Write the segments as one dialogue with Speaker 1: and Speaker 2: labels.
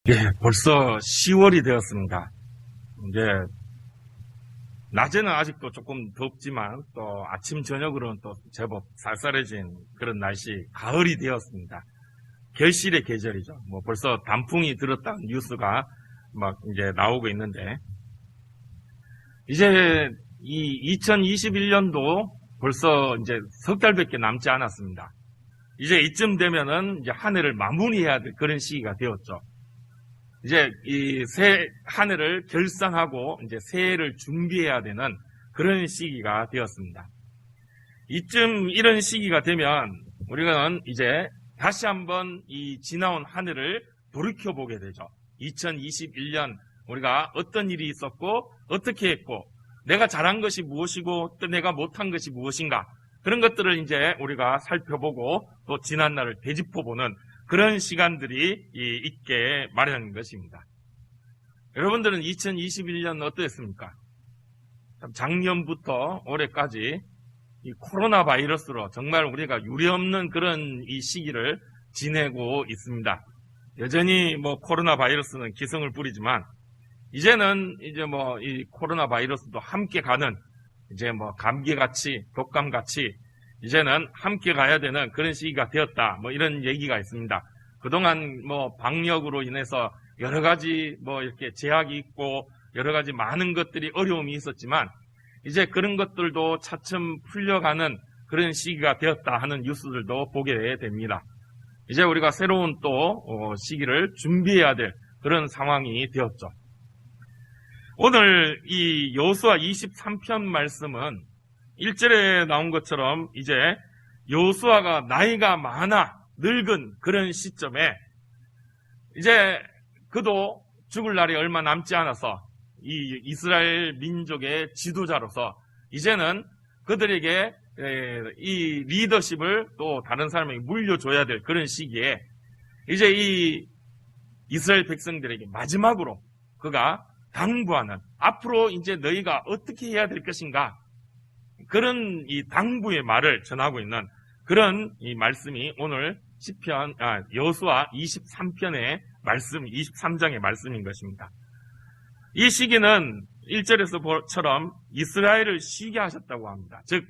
Speaker 1: 예, 벌써 10월이 되었습니다. 이제 낮에는 아직도 조금 덥지만 또 아침 저녁으로는 또 제법 쌀쌀해진 그런 날씨, 가을이 되었습니다. 결실의 계절이죠. 뭐 벌써 단풍이 들었다는 뉴스가 막 이제 나오고 있는데, 이제 이 2021년도 벌써 이제 석 달밖에 남지 않았습니다. 이제 이쯤 되면은 이제 한 해를 마무리해야 될 그런 시기가 되었죠. 이제 이 새 한 해를 결산하고 이제 새해를 준비해야 되는 그런 시기가 되었습니다. 이쯤 이런 시기가 되면 우리는 이제 다시 한번 이 지나온 한 해를 돌이켜보게 되죠. 2021년 우리가 어떤 일이 있었고 어떻게 했고 내가 잘한 것이 무엇이고 또 내가 못한 것이 무엇인가, 그런 것들을 이제 우리가 살펴보고 또 지난 날을 되짚어보는 그런 시간들이 있게 마련인 것입니다. 여러분들은 2021년 어떠했습니까? 작년부터 올해까지 이 코로나 바이러스로 정말 우리가 유례없는 그런 이 시기를 지내고 있습니다. 여전히 뭐 코로나 바이러스는 기승을 부리지만 이제는 이제 뭐 이 코로나 바이러스도 함께 가는, 이제 뭐 감기같이 독감같이 이제는 함께 가야 되는 그런 시기가 되었다, 뭐 이런 얘기가 있습니다. 그동안 뭐 방역으로 인해서 여러 가지 뭐 이렇게 제약이 있고 여러 가지 많은 것들이 어려움이 있었지만 이제 그런 것들도 차츰 풀려가는 그런 시기가 되었다 하는 뉴스들도 보게 됩니다. 이제 우리가 새로운 또 시기를 준비해야 될 그런 상황이 되었죠. 오늘 이 여호수아 23편 말씀은 1절에 나온 것처럼 이제 여호수아가 나이가 많아 늙은 그런 시점에 이제 그도 죽을 날이 얼마 남지 않아서 이 이스라엘 민족의 지도자로서 이제는 그들에게 이 리더십을 또 다른 사람에게 물려줘야 될 그런 시기에 이제 이 이스라엘 백성들에게 마지막으로 그가 당부하는, 앞으로 이제 너희가 어떻게 해야 될 것인가, 그런 이 당부의 말을 전하고 있는 그런 이 말씀이 오늘 여호수아 23편의 말씀, 23장의 말씀인 것입니다. 이 시기는 1절에서처럼 이스라엘을 쉬게 하셨다고 합니다. 즉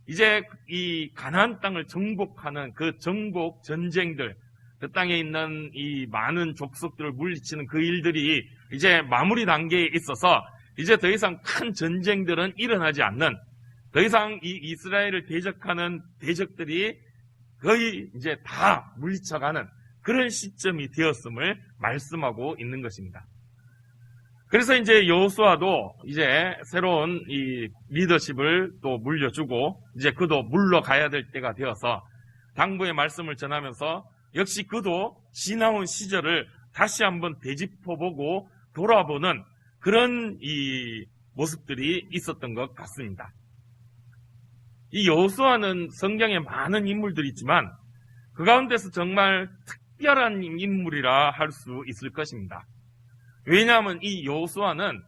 Speaker 1: 이제 이 가나안 땅을 정복하는 그 정복 전쟁들, 그 땅에 있는 이 많은 족속들을 물리치는 그 일들이 이제 마무리 단계에 있어서 이제 더 이상 큰 전쟁들은 일어나지 않는, 더 이상 이 이스라엘을 대적하는 대적들이 거의 이제 다 물리쳐가는 그런 시점이 되었음을 말씀하고 있는 것입니다. 그래서 이제 여호수아도 이제 새로운 이 리더십을 또 물려주고 이제 그도 물러가야 될 때가 되어서 당부의 말씀을 전하면서 역시 그도 지나온 시절을 다시 한번 되짚어보고 돌아보는 그런 이 모습들이 있었던 것 같습니다. 이 여호수아는 성경에 많은 인물들이 있지만 그 가운데서 정말 특별한 인물이라 할 수 있을 것입니다. 왜냐하면 이 여호수아는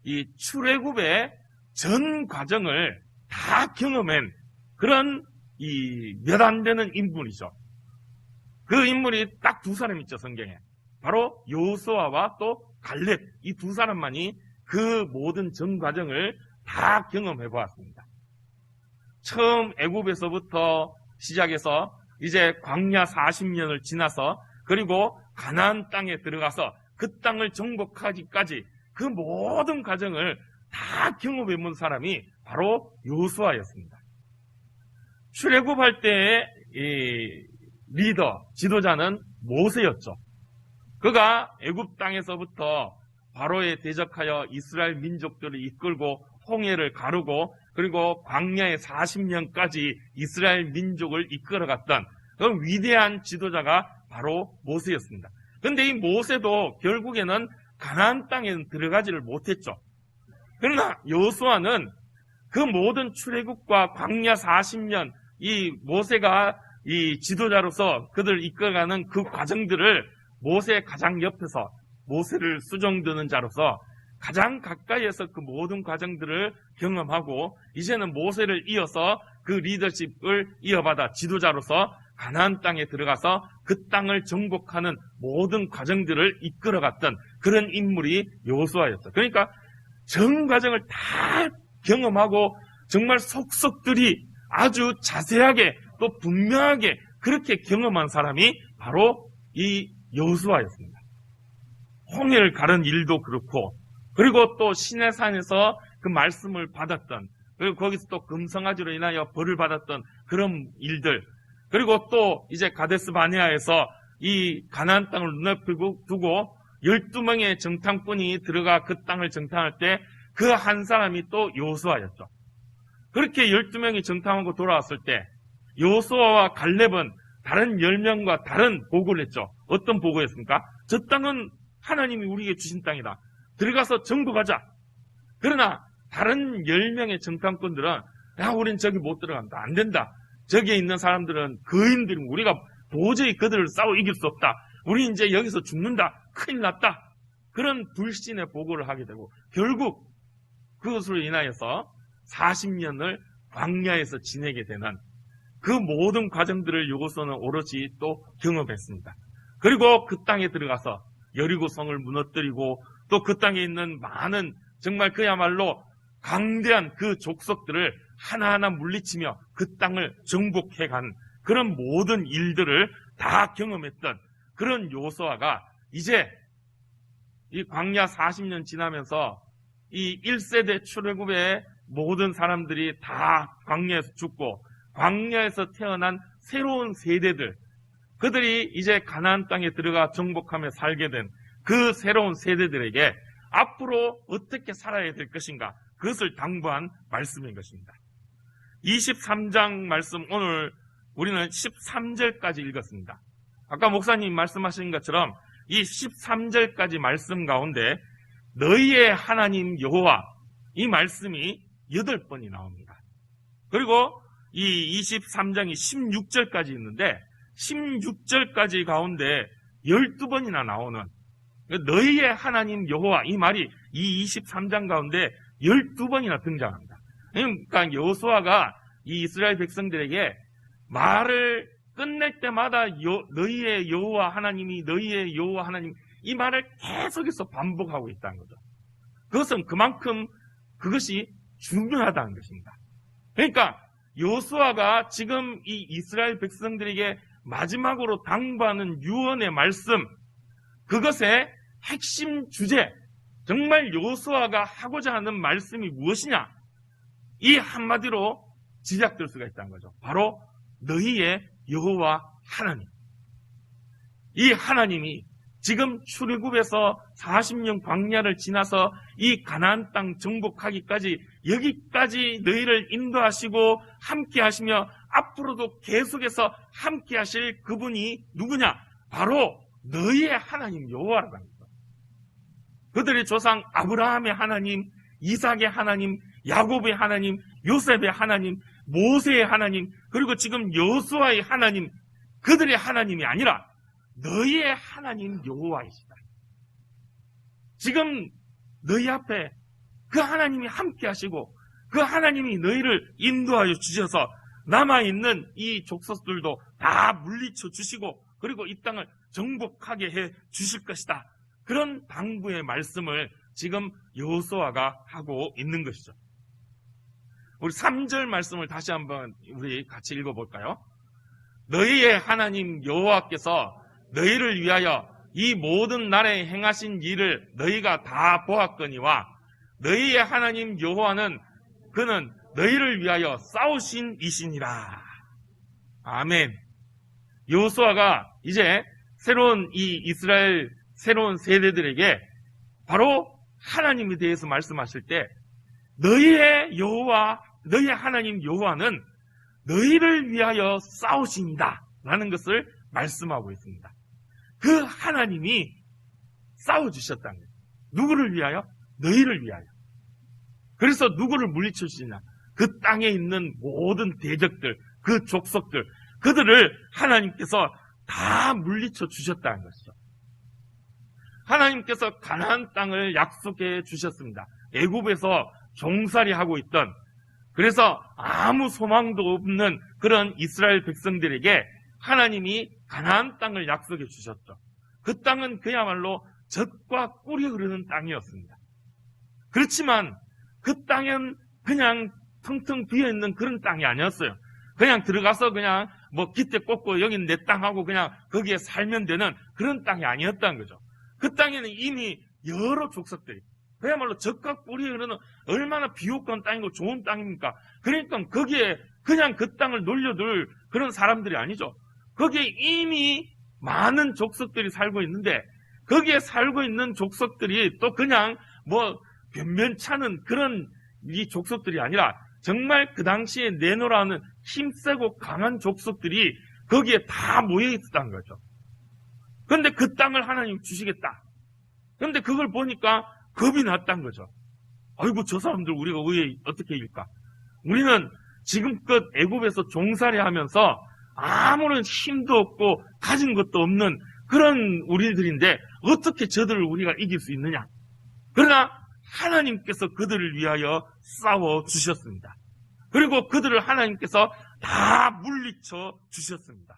Speaker 1: 이 출애굽의 전 과정을 다 경험한 그런 이 몇 안 되는 인물이죠. 그 인물이 딱 두 사람 있죠, 성경에. 바로 여호수아와 또 갈렙, 이 두 사람만이 그 모든 전 과정을 다 경험해 보았습니다. 처음 애굽에서부터 시작해서 이제 광야 40년을 지나서 그리고 가나안 땅에 들어가서 그 땅을 정복하기까지 그 모든 과정을 다 경험해 본 사람이 바로 여호수아였습니다. 출애굽할 때의 이 리더, 지도자는 모세였죠. 그가 애굽 땅에서부터 바로에 대적하여 이스라엘 민족들을 이끌고 홍해를 가르고 그리고 광야의 40년까지 이스라엘 민족을 이끌어갔던 그 위대한 지도자가 바로 모세였습니다. 그런데 이 모세도 결국에는 가나안 땅에 들어가지를 못했죠. 그러나 여호수아는 그 모든 출애굽과 광야 40년, 이 모세가 이 지도자로서 그들을 이끌어가는 그 과정들을 모세 가장 옆에서 모세를 수종드는 자로서 가장 가까이에서 그 모든 과정들을 경험하고 이제는 모세를 이어서 그 리더십을 이어받아 지도자로서 가나안 땅에 들어가서 그 땅을 정복하는 모든 과정들을 이끌어갔던 그런 인물이 여호수아였죠. 그러니까 전 과정을 다 경험하고 정말 속속들이 아주 자세하게 또 분명하게 그렇게 경험한 사람이 바로 이 여호수아였습니다. 홍해를 가른 일도 그렇고, 그리고 또 시내산에서 그 말씀을 받았던, 그리고 거기서 또 금성아지로 인하여 벌을 받았던 그런 일들, 그리고 또 이제 가데스 바네아에서 이 가나안 땅을 눈앞에 두고 12명의 정탐꾼이 들어가 그 땅을 정탐할 때 그 한 사람이 또 여호수아였죠. 그렇게 12명이 정탐하고 돌아왔을 때 여호수아와 갈렙은 다른 10명과 다른 보고를 했죠. 어떤 보고였습니까? 저 땅은 하나님이 우리에게 주신 땅이다. 들어가서 정복하자. 그러나 다른 10명의 정탐꾼들은 우린 저기 못 들어간다. 안 된다. 저기에 있는 사람들은 거인들이고 우리가 도저히 그들을 싸워 이길 수 없다. 우리 이제 여기서 죽는다. 큰일 났다. 그런 불신의 보고를 하게 되고 결국 그것으로 인하여서 40년을 광야에서 지내게 되는 그 모든 과정들을 여호수아는 오롯이 또 경험했습니다. 그리고 그 땅에 들어가서 여리고 성을 무너뜨리고 또 그 땅에 있는 많은 정말 그야말로 강대한 그 족속들을 하나하나 물리치며 그 땅을 정복해간 그런 모든 일들을 다 경험했던 그런 여호수아가 이제 이 광야 40년 지나면서 이 1세대 출애굽의 모든 사람들이 다 광야에서 죽고 광야에서 태어난 새로운 세대들, 그들이 이제 가나안 땅에 들어가 정복하며 살게 된 그 새로운 세대들에게 앞으로 어떻게 살아야 될 것인가, 그것을 당부한 말씀인 것입니다. 23장 말씀, 오늘 우리는 13절까지 읽었습니다. 아까 목사님 말씀하신 것처럼 이 13절까지 말씀 가운데 너희의 하나님 여호와, 이 말씀이 8번이 나옵니다. 그리고 이 23장이 16절까지 있는데 16절까지 가운데 12번이나 나오는 너희의 하나님 여호와, 이 말이 이 23장 가운데 12번이나 등장합니다. 그러니까 여호수아가 이 이스라엘 백성들에게 말을 끝낼 때마다 너희의 여호와 하나님이, 너희의 여호와 하나님, 이 말을 계속해서 반복하고 있다는 거죠. 그것은 그만큼 그것이 중요하다는 것입니다. 그러니까 여호수아가 지금 이 이스라엘 백성들에게 마지막으로 당부하는 유언의 말씀, 그것의 핵심 주제, 정말 여호수아가 하고자 하는 말씀이 무엇이냐, 이 한마디로 지적될 수가 있다는 거죠. 바로 너희의 여호와 하나님. 이 하나님이 지금 출애굽에서 40년 광야를 지나서 이 가나안 땅 정복하기까지 여기까지 너희를 인도하시고 함께 하시며 앞으로도 계속해서 함께 하실 그분이 누구냐? 바로 너희의 하나님 여호와라는 거죠. 그들의 조상 아브라함의 하나님, 이삭의 하나님, 야곱의 하나님, 요셉의 하나님, 모세의 하나님, 그리고 지금 여호수아의 하나님, 그들의 하나님이 아니라 너희의 하나님 여호와이시다. 지금 너희 앞에 그 하나님이 함께 하시고 그 하나님이 너희를 인도하여 주셔서 남아있는 이 족속들도 다 물리쳐 주시고 그리고 이 땅을 정복하게 해 주실 것이다. 그런 당부의 말씀을 지금 여호수아가 하고 있는 것이죠. 우리 3절 말씀을 다시 한번 우리 같이 읽어볼까요? 너희의 하나님 여호와께서 너희를 위하여 이 모든 날에 행하신 일을 너희가 다 보았거니와 너희의 하나님 여호와는 그는 너희를 위하여 싸우신 이시니라. 아멘. 여호수아가 이제 새로운 이 이스라엘 새로운 세대들에게 바로 하나님에 대해서 말씀하실 때 너희의 여호와, 너희의 하나님 여호와는 너희를 위하여 싸우신이다 라는 것을 말씀하고 있습니다. 그 하나님이 싸워주셨다는 거예요. 누구를 위하여? 너희를 위하여. 그래서 누구를 물리쳐 주시냐? 그 땅에 있는 모든 대적들, 그 족속들, 그들을 하나님께서 다 물리쳐 주셨다는 것이죠. 하나님께서 가나안 땅을 약속해 주셨습니다. 애굽에서 종살이하고 있던, 그래서 아무 소망도 없는 그런 이스라엘 백성들에게 하나님이 가나안 땅을 약속해 주셨죠. 그 땅은 그야말로 젖과 꿀이 흐르는 땅이었습니다. 그렇지만 그 땅은 그냥 텅텅 비어있는 그런 땅이 아니었어요. 그냥 들어가서 그냥 뭐 기대 꽂고 여긴 내 땅하고 그냥 거기에 살면 되는 그런 땅이 아니었다는 거죠. 그 땅에는 이미 여러 족속들이, 그야말로 젖과 꿀이 흐르는 얼마나 비옥한 땅이고 좋은 땅입니까? 그러니까 거기에 그냥 그 땅을 놀려둘 그런 사람들이 아니죠. 거기에 이미 많은 족속들이 살고 있는데, 거기에 살고 있는 족속들이 또 그냥 뭐 변변찮은 그런 이 족속들이 아니라 정말 그 당시에 내노라는 힘세고 강한 족속들이 거기에 다 모여 있었다는 거죠. 그런데 그 땅을 하나님 주시겠다. 그런데 그걸 보니까 겁이 났다는 거죠. 아이고, 저 사람들 우리가 왜 어떻게 이길까? 우리는 지금껏 애굽에서 종살이 하면서 아무런 힘도 없고 가진 것도 없는 그런 우리들인데 어떻게 저들을 우리가 이길 수 있느냐? 그러나 하나님께서 그들을 위하여 싸워 주셨습니다. 그리고 그들을 하나님께서 다 물리쳐 주셨습니다.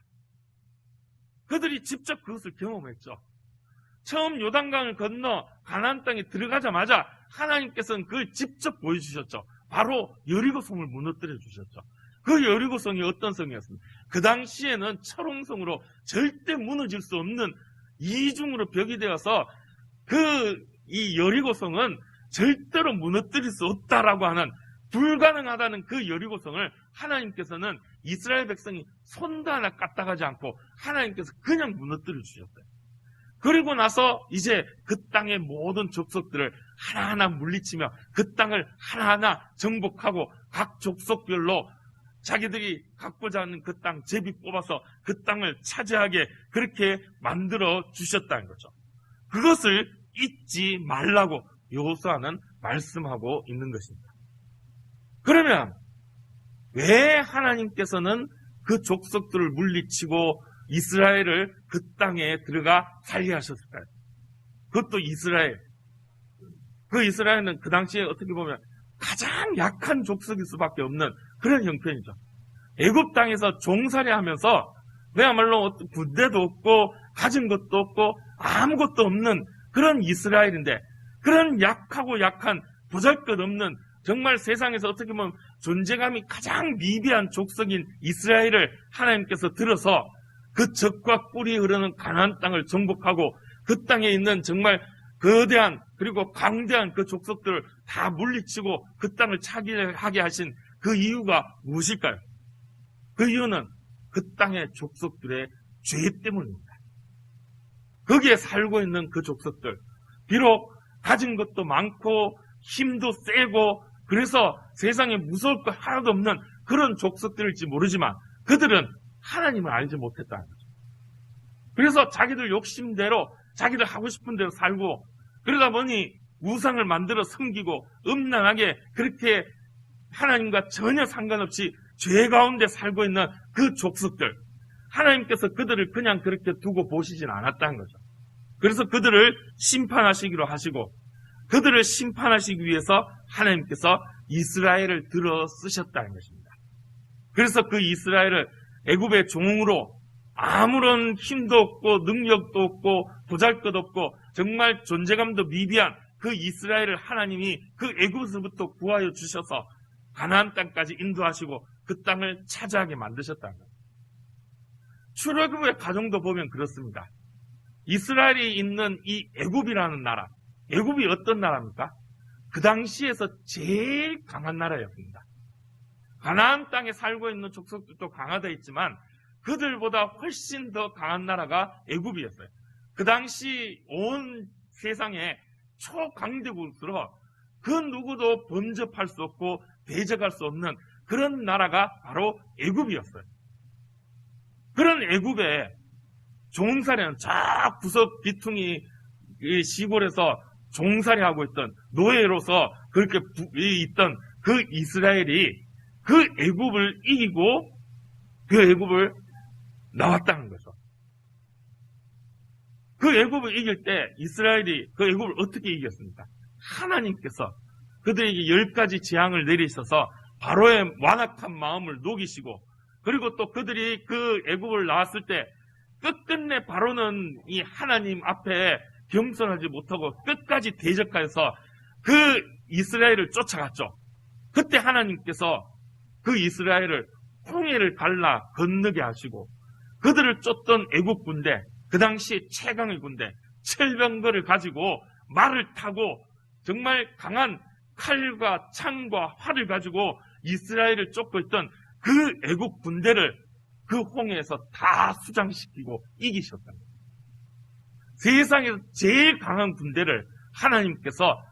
Speaker 1: 그들이 직접 그것을 경험했죠. 처음 요단강을 건너 가나안 땅에 들어가자마자 하나님께서는 그걸 직접 보여주셨죠. 바로 여리고성을 무너뜨려 주셨죠. 그 여리고성이 어떤 성이었습니까? 그 당시에는 철옹성으로 절대 무너질 수 없는 이중으로 벽이 되어서 이 여리고성은 절대로 무너뜨릴 수 없다라고 하는, 불가능하다는 그 여리고성을 하나님께서는 이스라엘 백성이 손도 하나 까딱하지 않고 하나님께서 그냥 무너뜨려 주셨어요. 그리고 나서 이제 그 땅의 모든 족속들을 하나하나 물리치며 그 땅을 하나하나 정복하고 각 족속별로 자기들이 갖고자 하는 그 땅 제비 뽑아서 그 땅을 차지하게 그렇게 만들어 주셨다는 거죠. 그것을 잊지 말라고 여호수아는 말씀하고 있는 것입니다. 그러면 왜 하나님께서는 그 족속들을 물리치고 이스라엘을 그 땅에 들어가 살게 하셨을까요? 그것도 이스라엘. 그 이스라엘은 그 당시에 어떻게 보면 가장 약한 족속일 수밖에 없는 그런 형편이죠. 애굽 땅에서 종살이 하면서 그야말로 군대도 없고 가진 것도 없고 아무것도 없는 그런 이스라엘인데, 그런 약하고 약한 보잘것없는 정말 세상에서 어떻게 보면 존재감이 가장 미비한 족속인 이스라엘을 하나님께서 들어서 그 젖과 꿀이 흐르는 가나안 땅을 정복하고 그 땅에 있는 정말 거대한 그리고 강대한 그 족속들을 다 물리치고 그 땅을 차지하게 하신 그 이유가 무엇일까요? 그 이유는 그 땅의 족속들의 죄 때문입니다. 거기에 살고 있는 그 족속들, 비록 가진 것도 많고 힘도 세고 그래서 세상에 무서울 것 하나도 없는 그런 족속들일지 모르지만 그들은 하나님을 알지 못했다는 거죠. 그래서 자기들 욕심대로 자기들 하고 싶은 대로 살고, 그러다 보니 우상을 만들어 섬기고 음란하게 그렇게 하나님과 전혀 상관없이 죄 가운데 살고 있는 그 족속들, 하나님께서 그들을 그냥 그렇게 두고 보시진 않았다는 거죠. 그래서 그들을 심판하시기로 하시고, 그들을 심판하시기 위해서 하나님께서 이스라엘을 들어 쓰셨다는 것입니다. 그래서 그 이스라엘을 애굽의 종으로 아무런 힘도 없고 능력도 없고 보잘것없고 정말 존재감도 미비한 그 이스라엘을 하나님이 그 애굽에서부터 구하여 주셔서 가나안 땅까지 인도하시고 그 땅을 차지하게 만드셨다는 거예요. 출애굽의 과정도 보면 그렇습니다. 이스라엘이 있는 이 애굽이라는 나라, 애굽이 어떤 나라입니까? 그 당시에서 제일 강한 나라였습니다. 가나안 땅에 살고 있는 족속들도 강하다 했지만 그들보다 훨씬 더 강한 나라가 애굽이었어요. 그 당시 온 세상에 초강대국으로 그 누구도 범접할 수 없고 대적할 수 없는 그런 나라가 바로 애굽이었어요. 그런 애굽에 종살이하는 저 구석 비퉁이 시골에서 종살이하고 있던 노예로서 그렇게 있던 그 이스라엘이 그 애굽을 이기고 그 애굽을 나왔다는 거죠. 그 애굽을 이길 때 이스라엘이 그 애굽을 어떻게 이겼습니까? 하나님께서 그들에게 10가지 재앙을 내리셔서 바로의 완악한 마음을 녹이시고 그리고 또 그들이 그 애굽을 나왔을 때 끝끝내 바로는 이 하나님 앞에 겸손하지 못하고 끝까지 대적하여서 그 이스라엘을 쫓아갔죠. 그때 하나님께서 그 이스라엘을 홍해를 갈라 건너게 하시고 그들을 쫓던 애국 군대, 그 당시 최강의 군대, 철병거를 가지고 말을 타고 정말 강한 칼과 창과 활을 가지고 이스라엘을 쫓고 있던 그 애국 군대를 그 홍해에서 다 수장시키고 이기셨다. 세상에서 제일 강한 군대를 하나님께서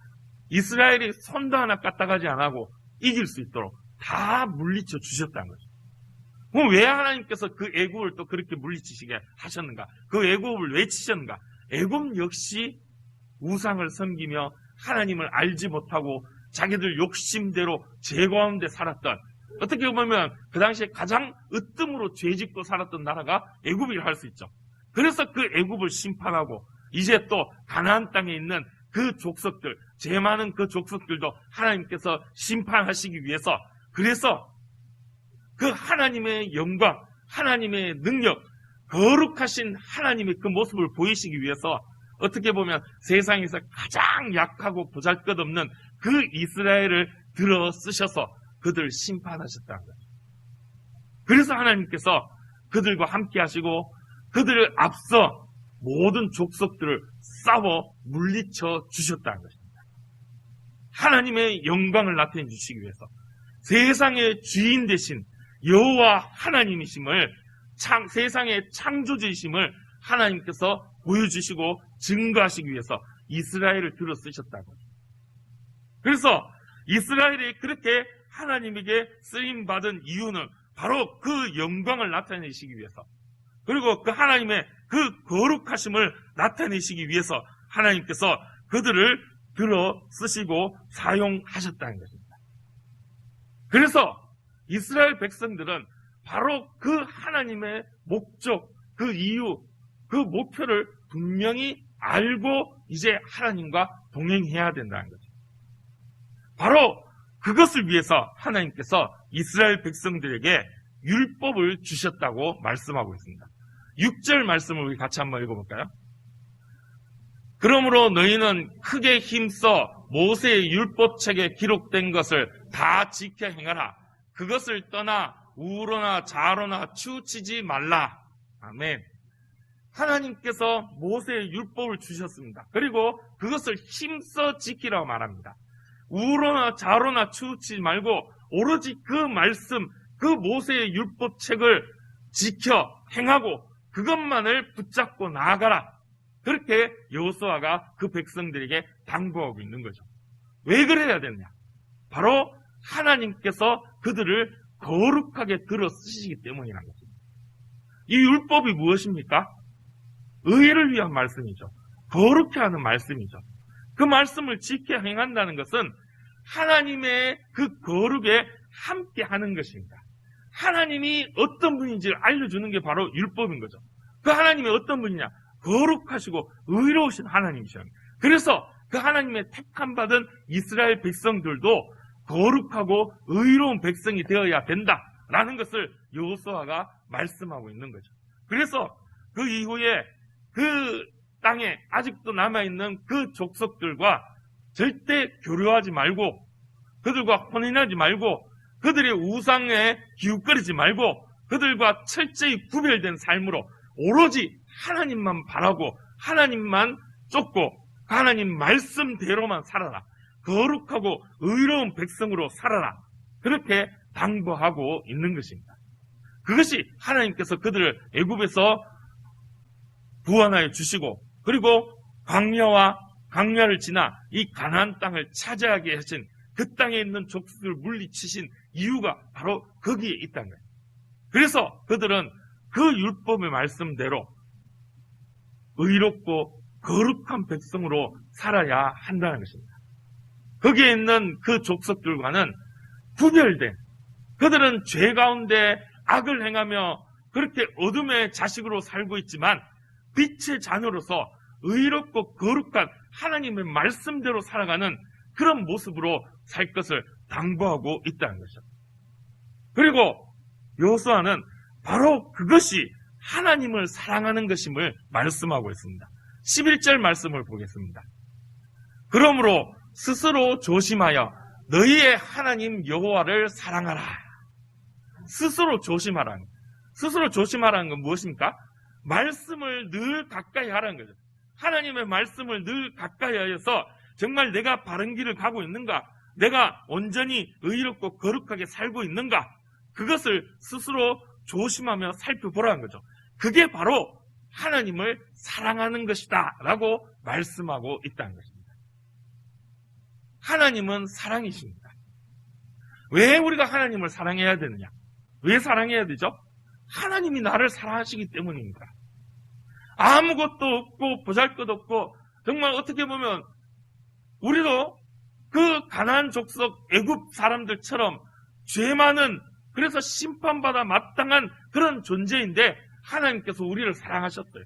Speaker 1: 이스라엘이 손도 하나 까딱하지 안 하고 이길 수 있도록 다 물리쳐 주셨다는 거죠. 그럼 왜 하나님께서 그 애굽을 또 그렇게 물리치시게 하셨는가? 그 애굽을 왜 치셨는가? 애굽 역시 우상을 섬기며 하나님을 알지 못하고 자기들 욕심대로 죄 가운데 살았던, 어떻게 보면 그 당시에 가장 으뜸으로 죄짓고 살았던 나라가 애굽이라 할 수 있죠. 그래서 그 애굽을 심판하고 이제 또 가나안 땅에 있는 그 족속들, 죄 많은 그 족속들도 하나님께서 심판하시기 위해서, 그래서 그 하나님의 영광, 하나님의 능력, 거룩하신 하나님의 그 모습을 보이시기 위해서 어떻게 보면 세상에서 가장 약하고 보잘것없는 그 이스라엘을 들어 쓰셔서 그들을 심판하셨다는 거예요. 그래서 하나님께서 그들과 함께 하시고 그들을 앞서 모든 족속들을 싸워 물리쳐 주셨다는 것입니다. 하나님의 영광을 나타내 주시기 위해서 세상의 주인 되신 여호와 하나님이심을, 세상의 창조주이심을 하나님께서 보여주시고 증거하시기 위해서 이스라엘을 들어 쓰셨다는 거죠. 그래서 이스라엘이 그렇게 하나님에게 쓰임받은 이유는 바로 그 영광을 나타내시기 위해서, 그리고 그 하나님의 그 거룩하심을 나타내시기 위해서 하나님께서 그들을 들어 쓰시고 사용하셨다는 것입니다. 그래서 이스라엘 백성들은 바로 그 하나님의 목적, 그 이유, 그 목표를 분명히 알고 이제 하나님과 동행해야 된다는 거죠. 바로 그것을 위해서 하나님께서 이스라엘 백성들에게 율법을 주셨다고 말씀하고 있습니다. 6절 말씀을 우리 같이 한번 읽어볼까요? 그러므로 너희는 크게 힘써 모세의 율법책에 기록된 것을 다 지켜 행하라. 그것을 떠나 우로나 좌로나 치우치지 말라. 아멘. 하나님께서 모세의 율법을 주셨습니다. 그리고 그것을 힘써 지키라고 말합니다. 우로나 좌로나 치우치지 말고 오로지 그 말씀, 그 모세의 율법책을 지켜 행하고 그것만을 붙잡고 나아가라. 그렇게 여호수아가 그 백성들에게 당부하고 있는 거죠. 왜 그래야 되느냐? 바로 하나님께서 그들을 거룩하게 들어 쓰시기 때문이라는 거죠. 이 율법이 무엇입니까? 의를 위한 말씀이죠. 거룩해 하는 말씀이죠. 그 말씀을 지켜 행한다는 것은 하나님의 그 거룩에 함께 하는 것입니다. 하나님이 어떤 분인지를 알려주는 게 바로 율법인 거죠. 그 하나님이 어떤 분이냐? 거룩하시고 의로우신 하나님이셔요. 그래서 그 하나님의 택함 받은 이스라엘 백성들도 거룩하고 의로운 백성이 되어야 된다라는 것을 여호수아가 말씀하고 있는 거죠. 그래서 그 이후에 그 땅에 아직도 남아있는 그 족속들과 절대 교류하지 말고 그들과 혼인하지 말고 그들의 우상에 기웃거리지 말고 그들과 철저히 구별된 삶으로 오로지 하나님만 바라고 하나님만 쫓고 하나님 말씀대로만 살아라. 거룩하고 의로운 백성으로 살아라. 그렇게 당부하고 있는 것입니다. 그것이 하나님께서 그들을 애굽에서 구원하여 주시고 그리고 광야를 지나 이 가나안 땅을 차지하게 하신 그 땅에 있는 족속을 물리치신 이유가 바로 거기에 있다는 거예요. 그래서 그들은 그 율법의 말씀대로 의롭고 거룩한 백성으로 살아야 한다는 것입니다. 거기에 있는 그 족속들과는 구별된, 그들은 죄 가운데 악을 행하며 그렇게 어둠의 자식으로 살고 있지만 빛의 자녀로서 의롭고 거룩한 하나님의 말씀대로 살아가는 그런 모습으로 살 것을 당부하고 있다는 것이죠. 그리고 여호수아는 바로 그것이 하나님을 사랑하는 것임을 말씀하고 있습니다. 11절 말씀을 보겠습니다. 그러므로 스스로 조심하여 너희의 하나님 여호와를 사랑하라. 스스로 조심하라는, 스스로 조심하라는 건 무엇입니까? 말씀을 늘 가까이 하라는 거죠. 하나님의 말씀을 늘 가까이 하여서 정말 내가 바른 길을 가고 있는가, 내가 온전히 의롭고 거룩하게 살고 있는가, 그것을 스스로 조심하며 살펴보라는 거죠. 그게 바로 하나님을 사랑하는 것이다 라고 말씀하고 있다는 것입니다. 하나님은 사랑이십니다. 왜 우리가 하나님을 사랑해야 되느냐? 왜 사랑해야 되죠? 하나님이 나를 사랑하시기 때문입니다. 아무것도 없고 보잘것없고 정말 어떻게 보면 우리도 그 가나안 족속 애굽 사람들처럼 죄 많은, 그래서 심판받아 마땅한 그런 존재인데 하나님께서 우리를 사랑하셨어요.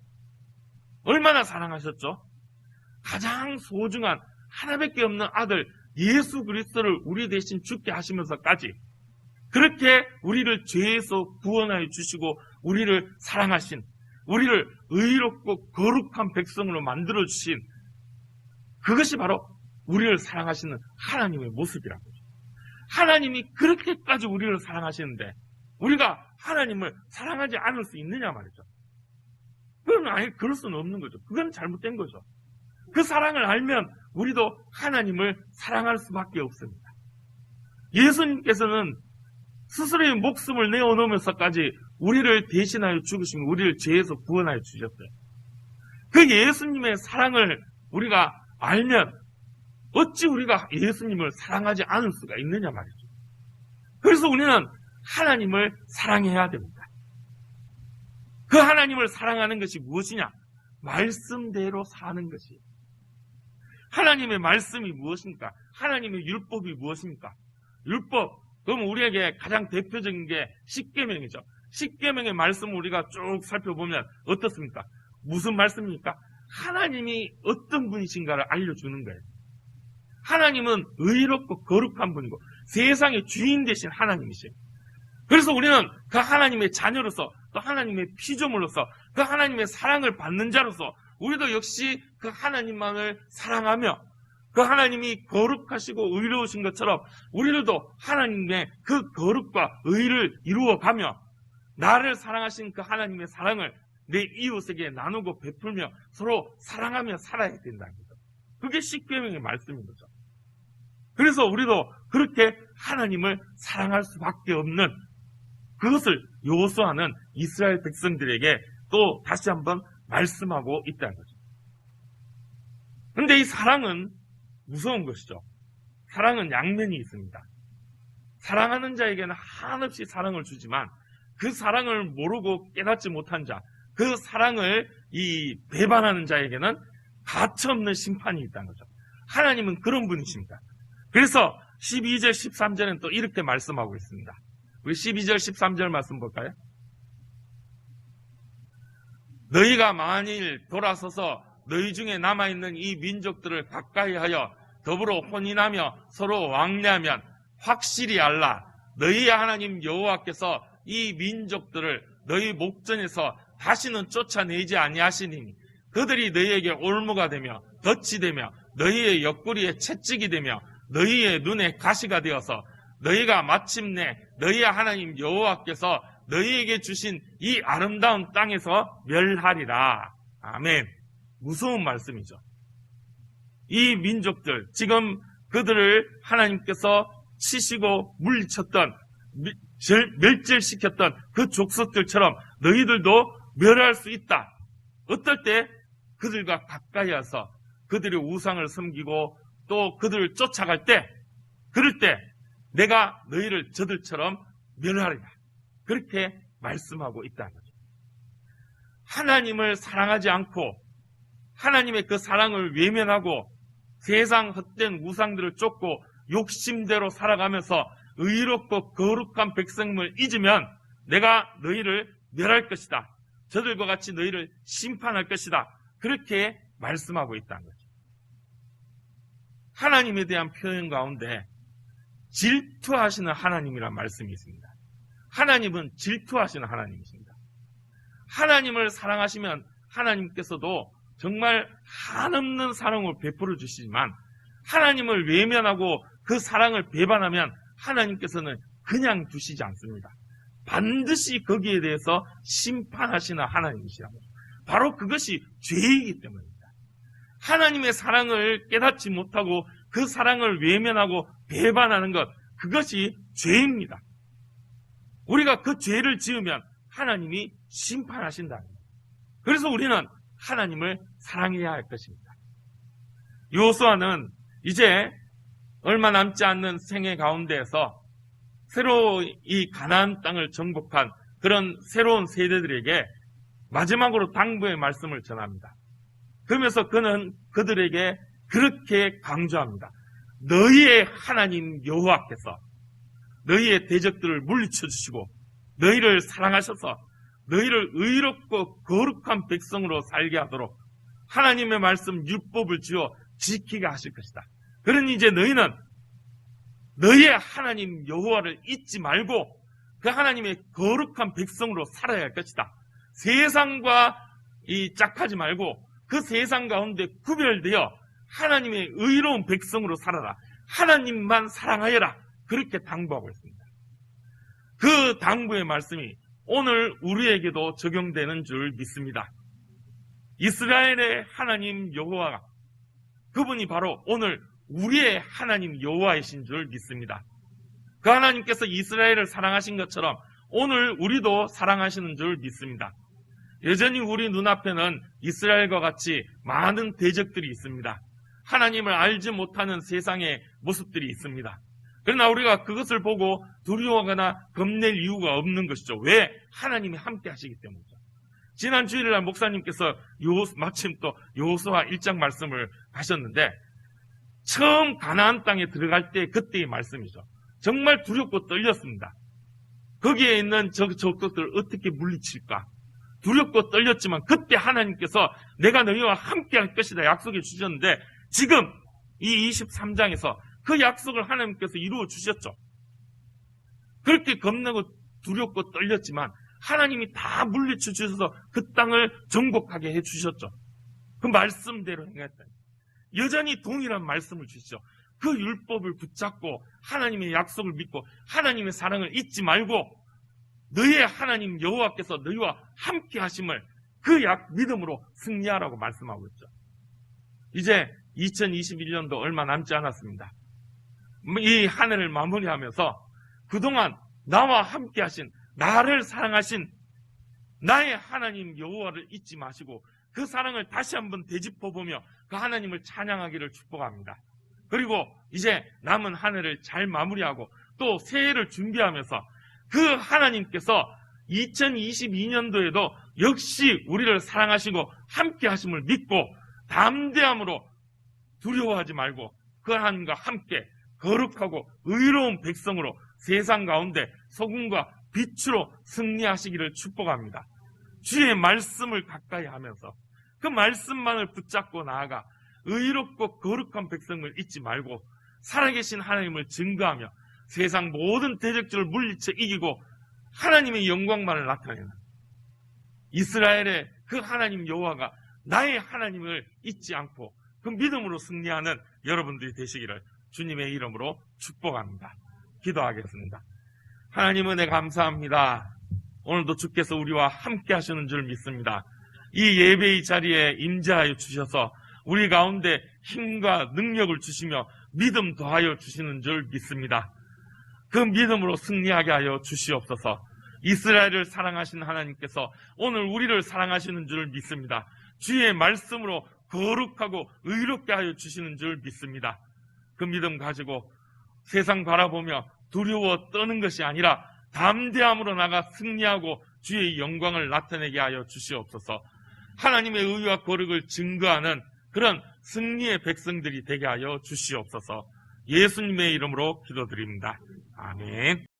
Speaker 1: 얼마나 사랑하셨죠? 가장 소중한 하나밖에 없는 아들 예수 그리스도를 우리 대신 죽게 하시면서까지 그렇게 우리를 죄에서 구원하여 주시고 우리를 사랑하신, 우리를 의롭고 거룩한 백성으로 만들어주신, 그것이 바로 우리를 사랑하시는 하나님의 모습이라는 거죠. 하나님이 그렇게까지 우리를 사랑하시는데 우리가 하나님을 사랑하지 않을 수 있느냐 말이죠. 그러면 아니, 그럴 수는 없는 거죠. 그건 잘못된 거죠. 그 사랑을 알면 우리도 하나님을 사랑할 수밖에 없습니다. 예수님께서는 스스로의 목숨을 내어놓으면서까지 우리를 대신하여 죽으시며 우리를 죄에서 구원하여 주셨어요. 그 예수님의 사랑을 우리가 알면 어찌 우리가 예수님을 사랑하지 않을 수가 있느냐 말이죠. 그래서 우리는 하나님을 사랑해야 됩니다. 그 하나님을 사랑하는 것이 무엇이냐? 말씀대로 사는 것이에요. 하나님의 말씀이 무엇입니까? 하나님의 율법이 무엇입니까? 율법, 그럼 우리에게 가장 대표적인 게 십계명이죠. 십계명의 말씀을 우리가 쭉 살펴보면 어떻습니까? 무슨 말씀입니까? 하나님이 어떤 분이신가를 알려주는 거예요. 하나님은 의롭고 거룩한 분이고 세상의 주인 되신 하나님이세요. 그래서 우리는 그 하나님의 자녀로서, 또 하나님의 피조물로서, 그 하나님의 사랑을 받는 자로서 우리도 역시 그 하나님만을 사랑하며 그 하나님이 거룩하시고 의로우신 것처럼 우리들도 하나님의 그 거룩과 의를 이루어가며 나를 사랑하신 그 하나님의 사랑을 내 이웃에게 나누고 베풀며 서로 사랑하며 살아야 된다는 거죠. 그게 십계명의 말씀인 거죠. 그래서 우리도 그렇게 하나님을 사랑할 수밖에 없는, 그것을 여호수아는 이스라엘 백성들에게 또 다시 한번 말씀하고 있다는 거죠. 그런데 이 사랑은 무서운 것이죠. 사랑은 양면이 있습니다. 사랑하는 자에게는 한없이 사랑을 주지만 그 사랑을 모르고 깨닫지 못한 자, 그 사랑을 배반하는 자에게는 가차없는 심판이 있다는 거죠. 하나님은 그런 분이십니다. 그래서 12절, 13절은 또 이렇게 말씀하고 있습니다. 우리 12절, 13절 말씀 볼까요? 너희가 만일 돌아서서 너희 중에 남아있는 이 민족들을 가까이 하여 더불어 혼인하며 서로 왕래하면 확실히 알라. 너희의 하나님 여호와께서 이 민족들을 너희 목전에서 다시는 쫓아내지 아니하시니 그들이 너희에게 올무가 되며 덫이 되며 너희의 옆구리에 채찍이 되며 너희의 눈에 가시가 되어서 너희가 마침내 너희의 하나님 여호와께서 너희에게 주신 이 아름다운 땅에서 멸하리라. 아멘. 무서운 말씀이죠. 이 민족들, 지금 그들을 하나님께서 치시고 물리쳤던, 멸절시켰던 그 족속들처럼 너희들도 멸할 수 있다. 어떨 때? 그들과 가까이 와서 그들의 우상을 섬기고 또 그들을 쫓아갈 때, 그럴 때 내가 너희를 저들처럼 멸하리라. 그렇게 말씀하고 있다는 거죠. 하나님을 사랑하지 않고 하나님의 그 사랑을 외면하고 세상 헛된 우상들을 쫓고 욕심대로 살아가면서 의롭고 거룩한 백성을 잊으면 내가 너희를 멸할 것이다. 저들과 같이 너희를 심판할 것이다. 그렇게 말씀하고 있다는 거죠. 하나님에 대한 표현 가운데 질투하시는 하나님이란 말씀이 있습니다. 하나님은 질투하시는 하나님이십니다. 하나님을 사랑하시면 하나님께서도 정말 한없는 사랑을 베풀어 주시지만 하나님을 외면하고 그 사랑을 배반하면 하나님께서는 그냥 두시지 않습니다. 반드시 거기에 대해서 심판하시는 하나님이시라고. 바로 그것이 죄이기 때문입니다. 하나님의 사랑을 깨닫지 못하고 그 사랑을 외면하고 배반하는 것, 그것이 죄입니다. 우리가 그 죄를 지으면 하나님이 심판하신다. 그래서 우리는 하나님을 사랑해야 할 것입니다. 여호수아는 이제 얼마 남지 않는 생애 가운데에서 새로 이 가나안 땅을 정복한 그런 새로운 세대들에게 마지막으로 당부의 말씀을 전합니다. 그러면서 그는 그들에게 그렇게 강조합니다. 너희의 하나님 여호와께서 너희의 대적들을 물리쳐 주시고 너희를 사랑하셔서 너희를 의롭고 거룩한 백성으로 살게 하도록 하나님의 말씀 율법을 지어 지키게 하실 것이다. 그러니 이제 너희는 너희의 하나님 여호와를 잊지 말고 그 하나님의 거룩한 백성으로 살아야 할 것이다. 세상과 짝하지 말고 그 세상 가운데 구별되어 하나님의 의로운 백성으로 살아라. 하나님만 사랑하여라. 그렇게 당부하고 있습니다. 그 당부의 말씀이 오늘 우리에게도 적용되는 줄 믿습니다. 이스라엘의 하나님 여호와, 그분이 바로 오늘 우리의 하나님 여호와이신 줄 믿습니다. 그 하나님께서 이스라엘을 사랑하신 것처럼 오늘 우리도 사랑하시는 줄 믿습니다. 여전히 우리 눈앞에는 이스라엘과 같이 많은 대적들이 있습니다. 하나님을 알지 못하는 세상의 모습들이 있습니다. 그러나 우리가 그것을 보고 두려워하거나 겁낼 이유가 없는 것이죠. 왜? 하나님이 함께 하시기 때문이죠. 지난 주일날 목사님께서 마침 또 여호수아 1장 말씀을 하셨는데 처음 가나안 땅에 들어갈 때 그때의 말씀이죠. 정말 두렵고 떨렸습니다. 거기에 있는 적들을 어떻게 물리칠까? 두렵고 떨렸지만 그때 하나님께서 내가 너희와 함께 할 것이다 약속해 주셨는데 지금 이 23장에서 그 약속을 하나님께서 이루어 주셨죠. 그렇게 겁내고 두렵고 떨렸지만 하나님이 다 물리쳐 주셔서 그 땅을 정복하게 해 주셨죠. 그 말씀대로 행했다니. 여전히 동일한 말씀을 주시죠. 그 율법을 붙잡고 하나님의 약속을 믿고 하나님의 사랑을 잊지 말고 너희의 하나님 여호와께서 너희와 함께 하심을 그 믿음으로 승리하라고 말씀하고 있죠. 이제 2021년도 얼마 남지 않았습니다. 이 한 해를 마무리하면서 그동안 나와 함께 하신, 나를 사랑하신 나의 하나님 여호와를 잊지 마시고 그 사랑을 다시 한번 되짚어보며 그 하나님을 찬양하기를 축복합니다. 그리고 이제 남은 한 해를 잘 마무리하고 또 새해를 준비하면서 그 하나님께서 2022년도에도 역시 우리를 사랑하시고 함께 하심을 믿고 담대함으로 두려워하지 말고 그 하나님과 함께 거룩하고 의로운 백성으로 세상 가운데 소금과 빛으로 승리하시기를 축복합니다. 주의 말씀을 가까이 하면서 그 말씀만을 붙잡고 나아가 의롭고 거룩한 백성을 잊지 말고 살아계신 하나님을 증거하며 세상 모든 대적들을 물리쳐 이기고 하나님의 영광만을 나타내는 이스라엘의 그 하나님 여호와가 나의 하나님을 잊지 않고 그 믿음으로 승리하는 여러분들이 되시기를 주님의 이름으로 축복합니다. 기도하겠습니다. 하나님 은혜 감사합니다. 오늘도 주께서 우리와 함께 하시는 줄 믿습니다. 이 예배의 자리에 임재하여 주셔서 우리 가운데 힘과 능력을 주시며 믿음 더하여 주시는 줄 믿습니다. 그 믿음으로 승리하게 하여 주시옵소서. 이스라엘을 사랑하신 하나님께서 오늘 우리를 사랑하시는 줄 믿습니다. 주의 말씀으로 거룩하고 의롭게 하여 주시는 줄 믿습니다. 그 믿음 가지고 세상 바라보며 두려워 떠는 것이 아니라 담대함으로 나가 승리하고 주의 영광을 나타내게 하여 주시옵소서. 하나님의 의와 거룩을 증거하는 그런 승리의 백성들이 되게 하여 주시옵소서. 예수님의 이름으로 기도드립니다. 아멘.